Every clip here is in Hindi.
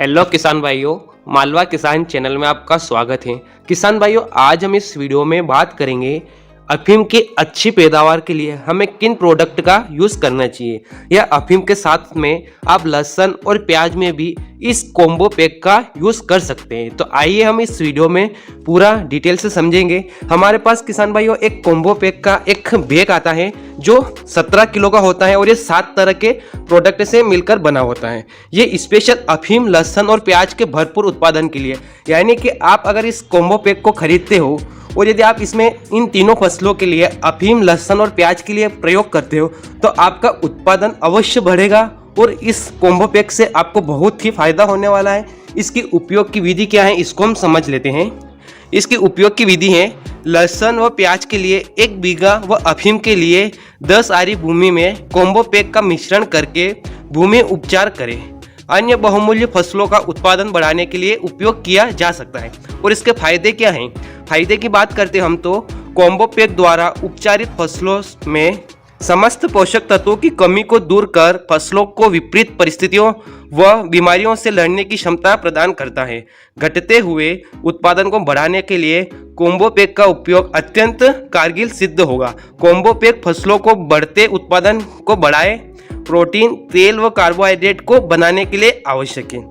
हेलो किसान भाइयों, मालवा किसान चैनल में आपका स्वागत है। किसान भाइयों, आज हम इस वीडियो में बात करेंगे अफीम की अच्छी पैदावार के लिए हमें किन प्रोडक्ट का यूज़ करना चाहिए, या अफीम के साथ में आप लहसुन और प्याज में भी इस कॉम्बो पैक का यूज़ कर सकते हैं। तो आइए हम इस वीडियो में पूरा डिटेल से समझेंगे। हमारे पास किसान भाइयों एक कॉम्बो पैक का एक बैग आता है जो 17 किलो का होता है और ये 7 तरह के प्रोडक्ट से मिलकर बना होता है। ये स्पेशल अफीम, लहसुन और प्याज के भरपूर उत्पादन के लिए, यानी कि आप अगर इस कॉम्बो पैक को खरीदते हो और यदि आप इसमें इन तीनों फसलों के लिए अफीम, लहसुन और प्याज के लिए प्रयोग करते हो तो आपका उत्पादन अवश्य बढ़ेगा और इस कॉम्बो पैक से आपको बहुत ही फायदा होने वाला है। इसकी उपयोग की विधि क्या है, इसको हम समझ लेते हैं। इसकी उपयोग की विधि है, लहसुन व प्याज के लिए 1 बीघा व अफीम के लिए 10 आरी भूमि में कॉम्बो पैक का मिश्रण करके भूमि उपचार करें। अन्य बहुमूल्य फसलों का उत्पादन बढ़ाने के लिए उपयोग किया जा सकता है। और इसके फायदे क्या हैं? फायदे की बात करते हम तो कॉम्बो पैक द्वारा उपचारित फसलों में समस्त पोषक तत्वों की कमी को दूर कर फसलों को विपरीत परिस्थितियों व बीमारियों से लड़ने की क्षमता प्रदान करता है। घटते हुए उत्पादन को बढ़ाने के लिए कॉम्बो पैक का उपयोग अत्यंत कारगर सिद्ध होगा। कॉम्बो पैक फसलों को बढ़ते उत्पादन को बढ़ाए, प्रोटीन, तेल व कार्बोहाइड्रेट को बनाने के लिए आवश्यक है।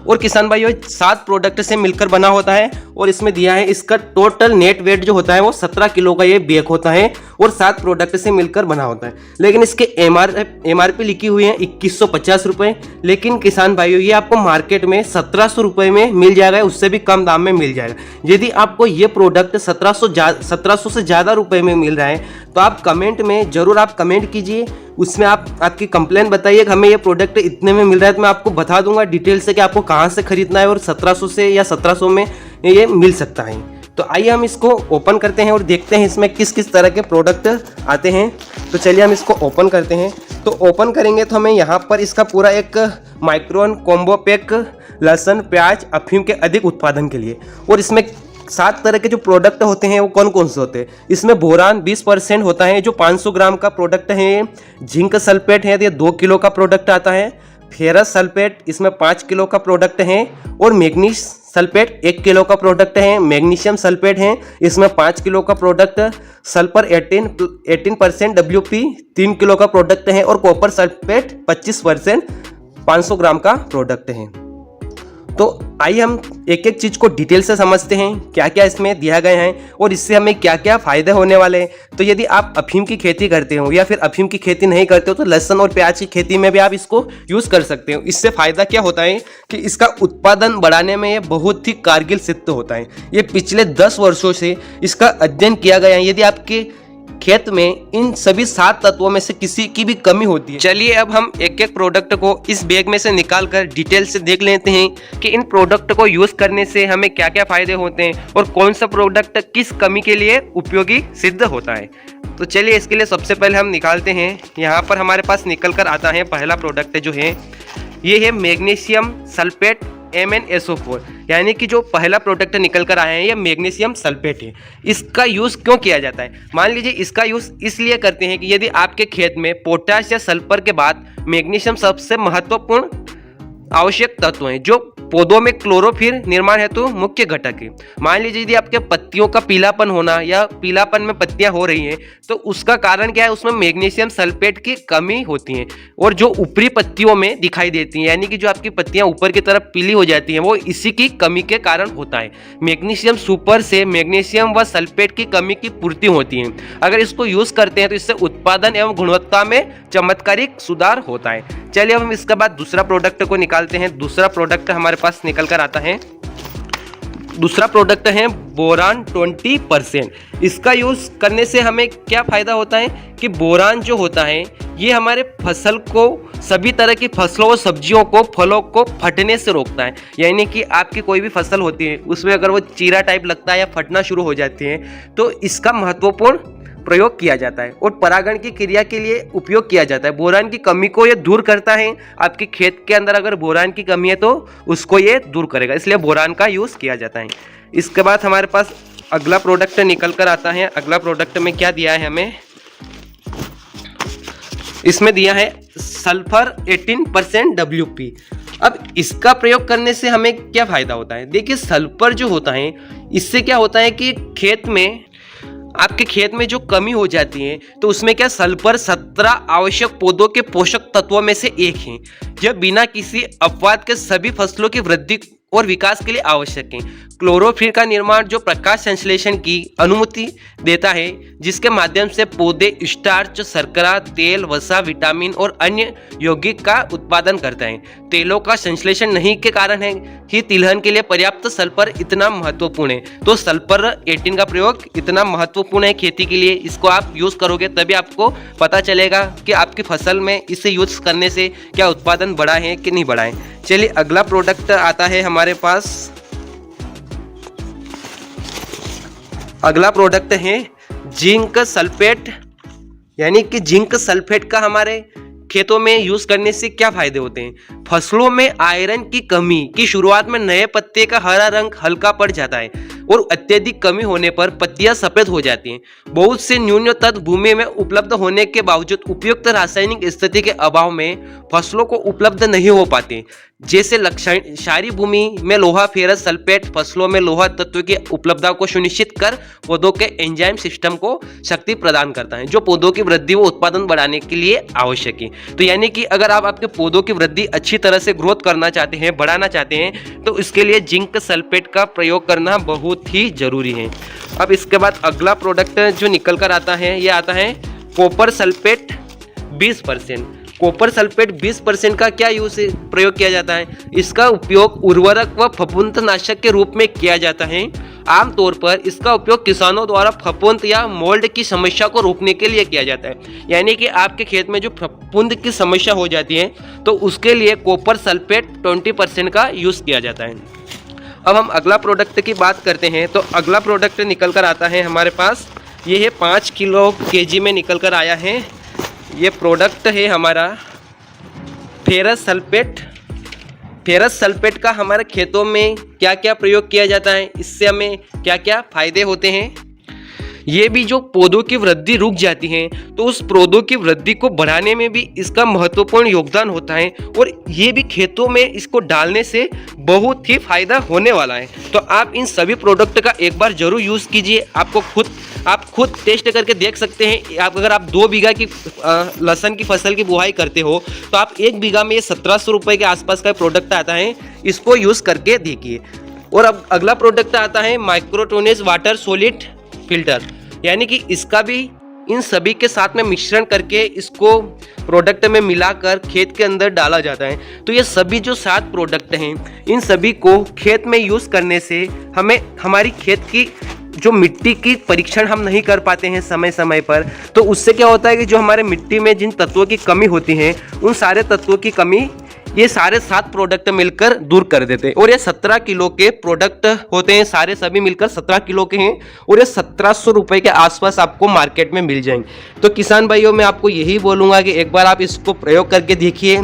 और किसान भाइयों 7 प्रोडक्ट से मिलकर बना होता है और इसमें दिया है इसका टोटल नेट वेट जो होता है वो 17 किलो का ये बैग होता है और 7 प्रोडक्ट से मिलकर बना होता है। लेकिन इसके एमआरपी लिखी हुई है 2150 रुपये, लेकिन किसान भाइयों ये आपको मार्केट में 1700 रुपये में मिल जाएगा, उससे भी कम दाम में मिल जाएगा। यदि आपको ये प्रोडक्ट 1700 से ज़्यादा रुपये में मिल रहा है तो आप कमेंट में ज़रूर आप कमेंट कीजिए, उसमें आप आपकी कंप्लेन बताइए कि हमें ये प्रोडक्ट इतने में मिल रहा है, तो मैं आपको बता दूंगा डिटेल से कि आपको कहाँ से खरीदना है और 1700 से या 1700 में ये मिल सकता है। तो आइए हम इसको ओपन करते हैं और देखते हैं इसमें किस किस तरह के प्रोडक्ट आते हैं। तो चलिए हम इसको ओपन करते हैं। तो ओपन करेंगे तो हमें यहाँ पर इसका पूरा एक माइक्रोन कॉम्बो पैक लहसुन, प्याज, अफीम के अधिक उत्पादन के लिए, और इसमें 7 तरह के जो प्रोडक्ट होते हैं वो कौन कौन से होते हैं। इसमें बोरान 20% होता है जो 500 ग्राम का प्रोडक्ट है। जिंक सल्फेट है, ये 2 किलो का प्रोडक्ट आता है। फेरस सल्फेट इसमें 5 किलो का प्रोडक्ट है। और मैग्नीज सल्फेट 1 किलो का प्रोडक्ट है। मैग्नीशियम सल्फेट है, इसमें 5 किलो का प्रोडक्ट। सल्फर 18% WP 3 किलो का प्रोडक्ट है। और कॉपर सल्फेट 25% 500 ग्राम का प्रोडक्ट है। तो आइए हम एक एक चीज़ को डिटेल से समझते हैं, क्या क्या इसमें दिया गया है और इससे हमें क्या क्या फ़ायदे होने वाले हैं। तो यदि आप अफीम की खेती करते हो या फिर अफीम की खेती नहीं करते हो तो लहसुन और प्याज की खेती में भी आप इसको यूज़ कर सकते हो। इससे फ़ायदा क्या होता है कि इसका उत्पादन बढ़ाने में ये बहुत ही कारगर सिद्ध होता है। ये पिछले 10 वर्षों से इसका अध्ययन किया गया है। यदि आपके खेत में इन सभी 7 तत्वों में से किसी की भी कमी होती है। चलिए अब हम एक एक प्रोडक्ट को इस बैग में से निकाल कर डिटेल से देख लेते हैं कि इन प्रोडक्ट को यूज करने से हमें क्या क्या फायदे होते हैं और कौन सा प्रोडक्ट किस कमी के लिए उपयोगी सिद्ध होता है। तो चलिए इसके लिए सबसे पहले हम निकालते हैं। यहाँ पर हमारे पास निकल कर आता है पहला प्रोडक्ट जो है, ये है मैग्नीशियम सल्फेट MnSO4, यानी कि जो पहला प्रोडक्ट निकल कर आया है ये मैग्नीशियम सल्फेट है। इसका यूज़ क्यों किया जाता है? मान लीजिए इसका यूज़ इसलिए करते हैं कि यदि आपके खेत में पोटाश या सल्फर के बाद मैग्नीशियम सबसे महत्वपूर्ण आवश्यक तत्व है जो पौधों में क्लोरोफिल निर्माण हेतु मुख्य घटक है। मान लीजिए यदि आपके पत्तियों का पीलापन होना या पीलापन में पत्तियां हो रही हैं तो उसका कारण क्या है, उसमें मैग्नीशियम सल्फेट की कमी होती है और जो ऊपरी पत्तियों में दिखाई देती हैं, यानी कि जो आपकी पत्तियां ऊपर की तरफ पीली हो जाती हैं वो इसी की कमी के कारण होता है। मैग्नीशियम सुपर से मैग्नीशियम व सल्फेट की कमी की पूर्ति होती है। अगर इसको यूज करते हैं तो इससे उत्पादन एवं गुणवत्ता में चमत्कारिक सुधार होता है। चलिए अब हम इसके बाद दूसरा प्रोडक्ट को निकालते हैं। दूसरा प्रोडक्ट हमारे पास निकल कर आता है। दूसरा प्रोडक्ट है बोरान 20%। इसका यूज करने से हमें क्या फायदा होता है कि बोरान जो होता है ये हमारे फसल को, सभी तरह की फसलों और सब्जियों को, फलों को फटने से रोकता है। यानी कि आपकी कोई भी फसल होती है उसमें अगर वो चीरा टाइप लगता है या फटना शुरू हो जाती है तो इसका महत्वपूर्ण प्रयोग किया जाता है और परागण की क्रिया के लिए उपयोग किया जाता है। बोरान की कमी को ये दूर करता है। आपके खेत के अंदर अगर बोरान की कमी है तो उसको ये दूर करेगा, इसलिए बोरान का यूज़ किया जाता है। इसके बाद हमारे पास अगला प्रोडक्ट निकल कर आता है। अगला प्रोडक्ट में क्या दिया है हमें, इसमें दिया है सल्फर 18% WP। अब इसका प्रयोग करने से हमें क्या फायदा होता है? देखिए, सल्फर जो होता है, इससे क्या होता है कि आपके खेत में जो कमी हो जाती है, तो उसमें क्या सल्फर 17 आवश्यक पौधों के पोषक तत्वों में से एक है। यह बिना किसी अपवाद के सभी फसलों की वृद्धि और विकास के लिए आवश्यक है। क्लोरोफिल का निर्माण जो प्रकाश संश्लेषण की अनुमति देता है, जिसके माध्यम से पौधे स्टार्च, शर्करा, तेल, वसा, विटामिन और अन्य यौगिक का उत्पादन करते हैं। तेलों का संश्लेषण नहीं के कारण है कि तिलहन के लिए पर्याप्त सल्फर इतना महत्वपूर्ण है। तो सल्फर 18 का प्रयोग इतना महत्वपूर्ण है खेती के लिए। इसको आप यूज करोगे तभी आपको पता चलेगा कि आपकी फसल में इसे यूज करने से क्या उत्पादन बढ़ा है कि नहीं बढ़ा है। चलिए, अगला प्रोडक्ट आता है हमारे पास। अगला प्रोडक्ट है जिंक सल्फेट, यानी कि जिंक सल्फेट का हमारे खेतों में यूज करने से क्या फायदे होते हैं? फसलों में आयरन की कमी की शुरुआत में नए पत्ते का हरा रंग हल्का पड़ जाता है और अत्यधिक कमी होने पर पत्तियां सफेद हो जाती हैं। बहुत से न्यून तत्व भूमि में उपलब्ध होने के बावजूद उपयुक्त रासायनिक स्थिति के अभाव में फसलों को उपलब्ध नहीं हो पाते। जैसे क्षारीय भूमि में लोहा फेरस सल्फेट फसलों में लोहा तत्व की उपलब्धता को सुनिश्चित कर पौधों के एंजाइम सिस्टम को शक्ति प्रदान करता है, जो पौधों की वृद्धि व उत्पादन बढ़ाने के लिए आवश्यक है। तो यानी कि अगर आप आपके पौधों की वृद्धि अच्छी तरह से ग्रोथ करना चाहते हैं, बढ़ाना चाहते हैं, तो इसके लिए जिंक सल्फेट का प्रयोग करना बहुत ही जरूरी है। अब इसके बाद अगला प्रोडक्ट जो निकल कर आता है, ये आता है कॉपर सल्फेट 20%। कॉपर सल्फेट 20% का क्या प्रयोग किया जाता है? इसका उपयोग उर्वरक व फफूंदनाशक के रूप में किया जाता है। आमतौर पर इसका उपयोग किसानों द्वारा फफूंद या मोल्ड की समस्या को रोकने के लिए किया जाता है। यानी कि आपके खेत में जो फफूंद की समस्या हो जाती है, तो उसके लिए कॉपर सल्फेट 20% का यूज किया जाता है। अब हम अगला प्रोडक्ट की बात करते हैं। तो अगला प्रोडक्ट निकल कर आता है हमारे पास, ये है 5 किलो केजी में निकल कर आया है। ये प्रोडक्ट है हमारा फेरस सल्फेट। फेरस सल्फेट का हमारे खेतों में क्या क्या प्रयोग किया जाता है, इससे हमें क्या क्या फायदे होते हैं? ये भी जो पौधों की वृद्धि रुक जाती है, तो उस पौधों की वृद्धि को बढ़ाने में भी इसका महत्वपूर्ण योगदान होता है और ये भी खेतों में इसको डालने से बहुत ही फायदा होने वाला है। तो आप इन सभी प्रोडक्ट का एक बार जरूर यूज़ कीजिए। आप खुद टेस्ट करके देख सकते हैं। अगर आप 2 बीघा की लहसुन की फसल की बुआई करते हो, तो आप 1 बीघा में ये 1700 रुपये के आसपास का प्रोडक्ट आता है, इसको यूज़ करके देखिए। और अब अगला प्रोडक्ट आता है माइक्रोटोनेज वाटर सॉलिड फिल्टर, यानी कि इसका भी इन सभी के साथ में मिश्रण करके इसको प्रोडक्ट में मिलाकर खेत के अंदर डाला जाता है। तो ये सभी जो 7 प्रोडक्ट हैं, इन सभी को खेत में यूज़ करने से हमें हमारी खेत की जो मिट्टी की परीक्षण हम नहीं कर पाते हैं समय समय पर, तो उससे क्या होता है कि जो हमारे मिट्टी में जिन तत्वों की कमी होती है, उन सारे तत्वों की कमी ये सारे 7 प्रोडक्ट मिलकर दूर कर देते हैं। और ये 17 किलो के प्रोडक्ट होते हैं, सारे सभी मिलकर 17 किलो के हैं और ये 1700 रुपये के आसपास आपको मार्केट में मिल जाएंगे। तो किसान भाइयों, मैं आपको यही बोलूँगा कि एक बार आप इसको प्रयोग करके देखिए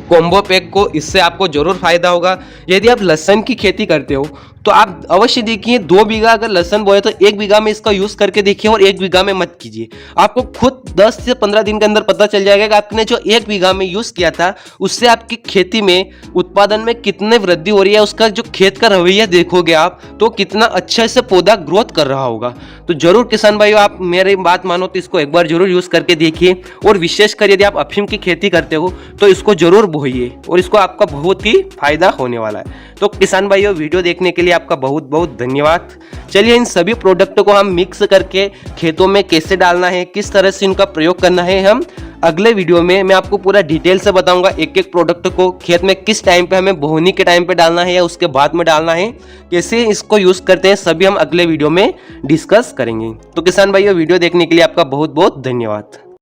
कॉम्बो पैक को, इससे आपको जरूर फायदा होगा। यदि आप लहसुन की खेती करते हो तो आप अवश्य देखिए 2 बीघा अगर लहसुन बोए तो 1 बीघा में इसका यूज करके देखिए और 1 बीघा में मत कीजिए। आपको खुद 10 से 15 दिन के अंदर पता चल जाएगा कि आपने जो 1 बीघा में यूज किया था उससे आपकी खेती में उत्पादन में कितने वृद्धि हो रही है। उसका जो खेत का रवैया देखोगे आप तो कितना अच्छे से पौधा ग्रोथ कर रहा होगा। तो जरूर किसान भाइयों, आप मेरी बात मानो तो इसको एक बार जरूर यूज करके देखिए। और विशेषकर यदि आप अफीम की खेती करते हो तो इसको जरूर बोइए और इसको आपका बहुत ही फायदा होने वाला है। तो किसान भाइयों, वीडियो देखने के लिए आपका बहुत बहुत धन्यवाद। चलिए, इन सभी प्रोडक्ट को हम मिक्स करके खेतों में कैसे डालना है, किस तरह से इनका प्रयोग करना है, हम अगले वीडियो में मैं आपको पूरा डिटेल से बताऊंगा। एक एक प्रोडक्ट को खेत में किस टाइम पे हमें बोहनी के टाइम पे डालना है या उसके बाद में डालना है, कैसे इसको यूज करते हैं, सभी हम अगले वीडियो में डिस्कस करेंगे। तो किसान भाइयों, वीडियो देखने के लिए आपका बहुत बहुत धन्यवाद।